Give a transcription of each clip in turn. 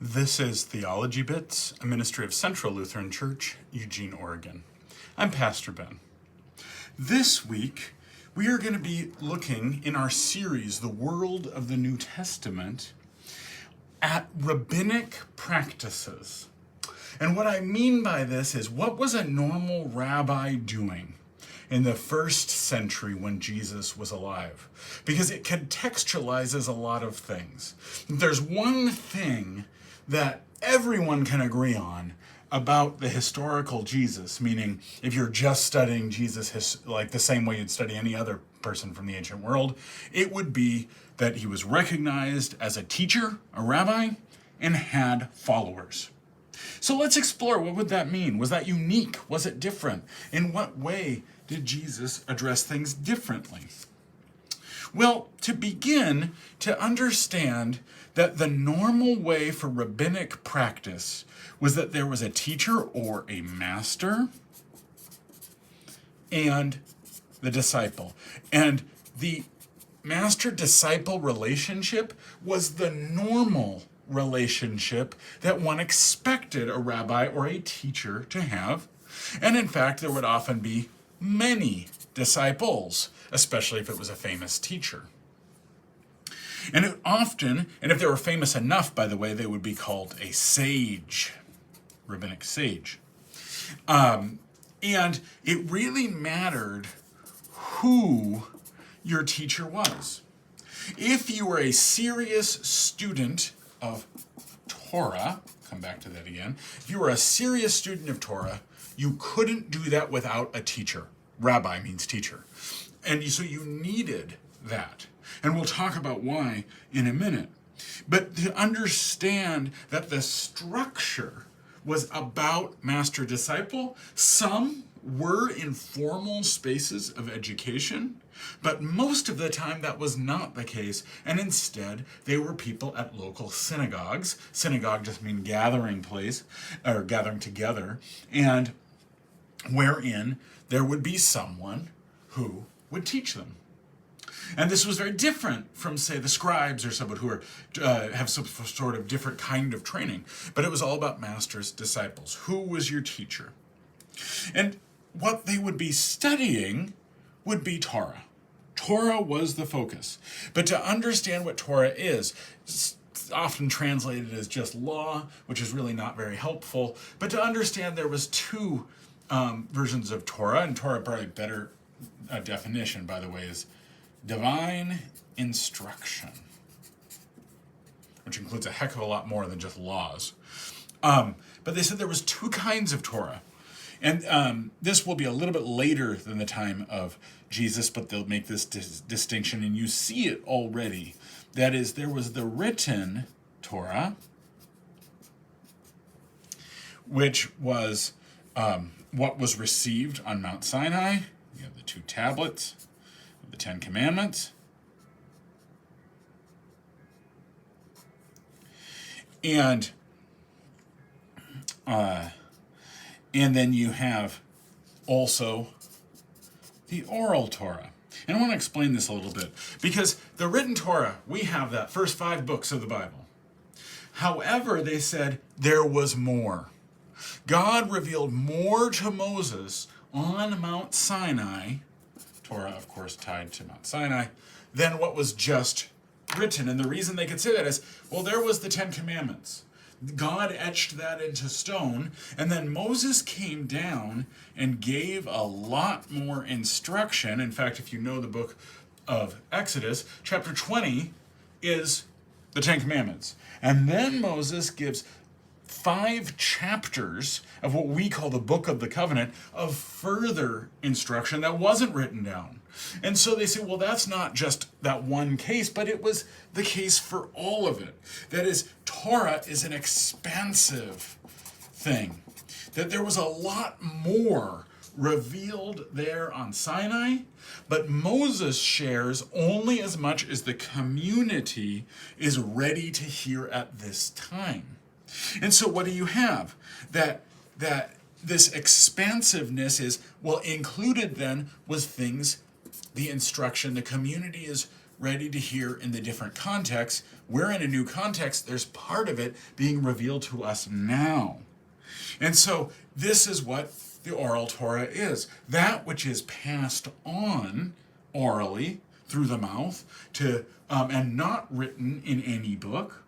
This is Theology Bits, a ministry of Central Lutheran Church, Eugene, Oregon. I'm Pastor Ben. This week, we are going to be looking in our series, The World of the New Testament, at rabbinic practices. And what I mean by this is, what was a normal rabbi doing in the first century when Jesus was alive? Because it contextualizes a lot of things. There's one thing that everyone can agree on about the historical Jesus, meaning if you're just studying Jesus like the same way you'd study any other person from the ancient world, it would be that he was recognized as a teacher, a rabbi, and had followers. So let's explore, what would that mean? Was that unique? Was it different? In what way did Jesus address things differently? Well, to begin, to understand that the normal way for rabbinic practice was that there was a teacher or a master and the disciple. And the master-disciple relationship was the normal relationship that one expected a rabbi or a teacher to have. And in fact, there would often be many disciples, especially if it was a famous teacher. And if they were famous enough, by the way, they would be called a sage, rabbinic sage. And it really mattered who your teacher was. If you were a serious student of Torah, come back to that again, if you were a serious student of Torah, you couldn't do that without a teacher. Rabbi means teacher. And so you needed that. And we'll talk about why in a minute. But to understand that the structure was about master-disciple, some were informal spaces of education, but most of the time that was not the case, and instead they were people at local synagogues. Synagogue just means gathering place, or gathering together, and wherein there would be someone who would teach them. And this was very different from, say, the scribes or someone who have some sort of different kind of training. But it was all about masters, disciples. Who was your teacher? And what they would be studying would be Torah. Torah was the focus. But to understand what Torah is, it's often translated as just law, which is really not very helpful. But to understand there was two versions of Torah, and Torah, probably better definition, by the way, is divine instruction, which includes a heck of a lot more than just laws. But they said there was two kinds of Torah. And this will be a little bit later than the time of Jesus, but they'll make this distinction, and you see it already. That is, there was the written Torah, which was what was received on Mount Sinai. You have the two tablets of the Ten Commandments. And then you have also the oral Torah. And I want to explain this a little bit, because the written Torah, we have that first 5 books of the Bible. However, they said there was more. God revealed more to Moses on Mount Sinai, Torah, of course, tied to Mount Sinai, than what was just written. And the reason they could say that is, well, there was the 10 Commandments. God etched that into stone, and then Moses came down and gave a lot more instruction. In fact, if you know the book of Exodus, chapter 20 is the 10 Commandments. And then Moses gives 5 chapters of what we call the Book of the Covenant of further instruction that wasn't written down. And so they say, well, that's not just that one case, but it was the case for all of it. That is, Torah is an expansive thing. That there was a lot more revealed there on Sinai, but Moses shares only as much as the community is ready to hear at this time. And so what do you have? That this expansiveness is, well, included then was things, the instruction, the community is ready to hear in the different contexts. We're in a new context. There's part of it being revealed to us now. And so this is what the oral Torah is. That which is passed on orally through the mouth to and not written in any book.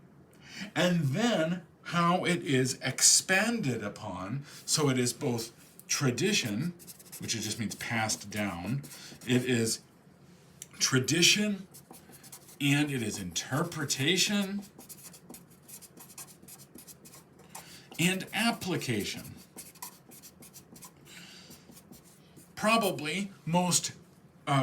And then how it is expanded upon. So it is both tradition, which it just means passed down. It is tradition, and it is interpretation and application. Probably most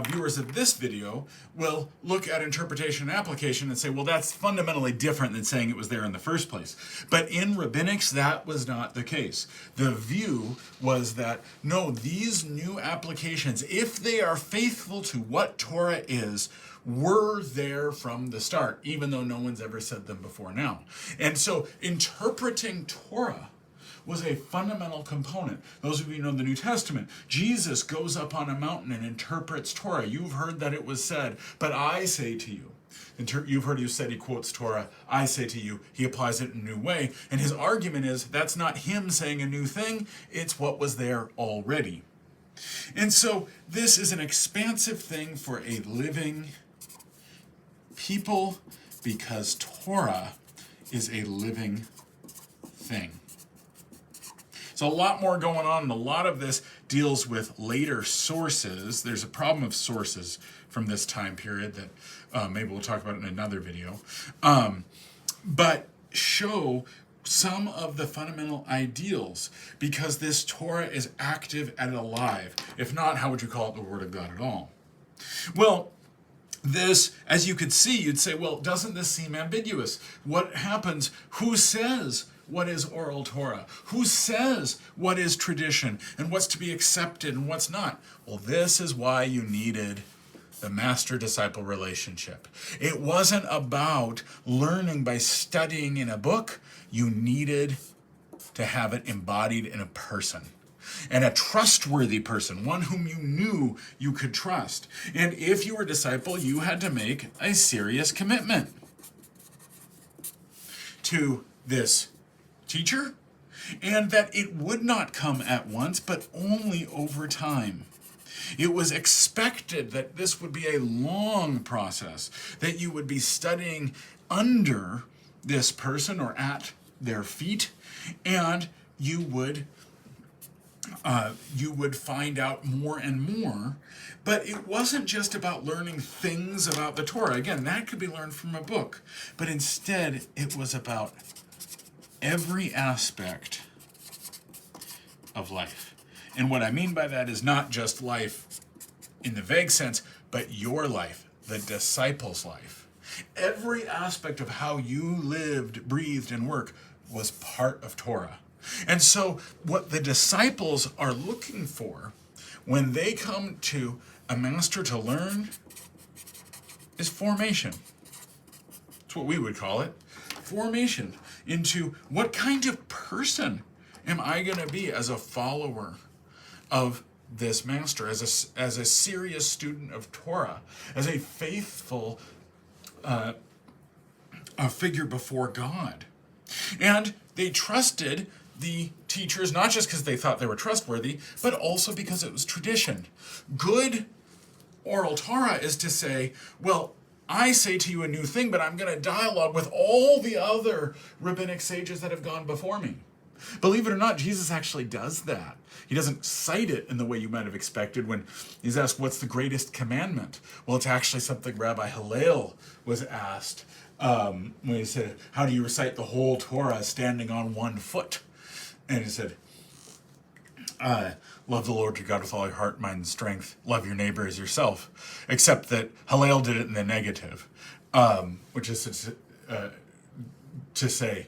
viewers of this video will look at interpretation and application and say, well, that's fundamentally different than saying it was there in the first place. But in rabbinics, that was not the case. The view was that, no, these new applications, if they are faithful to what Torah is, were there from the start, even though no one's ever said them before now. And so interpreting Torah was a fundamental component. Those of you who know the New Testament, Jesus goes up on a mountain and interprets Torah. You've heard that it was said, but I say to you. You've heard you said, he quotes Torah. I say to you, he applies it in a new way. And his argument is that's not him saying a new thing, it's what was there already. And so this is an expansive thing for a living people because Torah is a living thing. So a lot more going on, and a lot of this deals with later sources. There's a problem of sources from this time period that maybe we'll talk about in another video. But show some of the fundamental ideals, because this Torah is active and alive. If not, how would you call it the Word of God at all? Well, this, as you could see, you'd say, well, doesn't this seem ambiguous? What happens? Who says what is oral Torah? Who says what is tradition and what's to be accepted and what's not? Well, this is why you needed the master-disciple relationship. It wasn't about learning by studying in a book. You needed to have it embodied in a person. And a trustworthy person, one whom you knew you could trust. And if you were a disciple, you had to make a serious commitment to this teacher, and that it would not come at once, but only over time. It was expected that this would be a long process, that you would be studying under this person or at their feet, and you would find out more and more. But it wasn't just about learning things about the Torah. Again, that could be learned from a book. But instead, it was about every aspect of life. And what I mean by that is not just life in the vague sense, but your life, the disciples' life. Every aspect of how you lived, breathed, and worked was part of Torah. And so what the disciples are looking for when they come to a master to learn is formation. That's what we would call it. Formation into what kind of person am I going to be as a follower of this master, as a serious student of Torah, as a faithful a figure before God. And they trusted the teachers, not just because they thought they were trustworthy, but also because it was tradition. Good oral Torah is to say, well, I say to you a new thing, but I'm going to dialogue with all the other rabbinic sages that have gone before me. Believe it or not, Jesus actually does that. He doesn't cite it in the way you might have expected when he's asked, what's the greatest commandment? Well, it's actually something Rabbi Hillel was asked when he said, how do you recite the whole Torah standing on one foot? And he said, love the Lord your God with all your heart, mind, and strength. Love your neighbor as yourself. Except that Hillel did it in the negative, which is to say,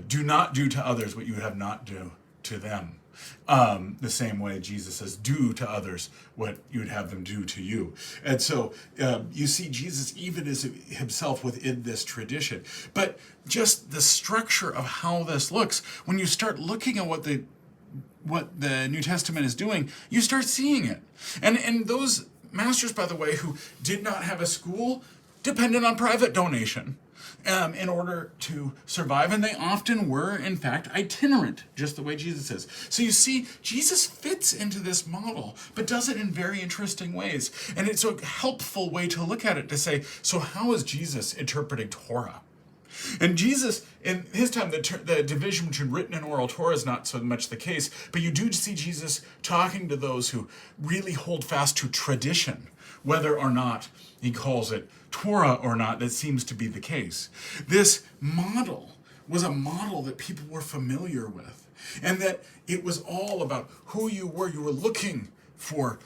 do not do to others what you would have not do to them. The same way Jesus says, do to others what you would have them do to you. And so you see Jesus even as himself within this tradition. But just the structure of how this looks, when you start looking at what the New Testament is doing, you start seeing it. And those masters, by the way, who did not have a school depended on private donation in order to survive, and they often were, in fact, itinerant, just the way Jesus is. So you see, Jesus fits into this model, but does it in very interesting ways. And it's a helpful way to look at it, to say, so how is Jesus interpreting Torah? And Jesus, in his time, the division between written and oral Torah is not so much the case, but you do see Jesus talking to those who really hold fast to tradition, whether or not he calls it Torah or not. That seems to be the case. This model was a model that people were familiar with, and that it was all about who you were. You were looking for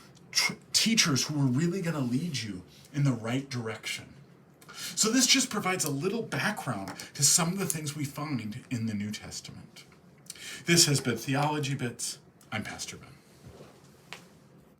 teachers who were really going to lead you in the right direction. So this just provides a little background to some of the things we find in the New Testament. This has been Theology Bits. I'm Pastor Ben.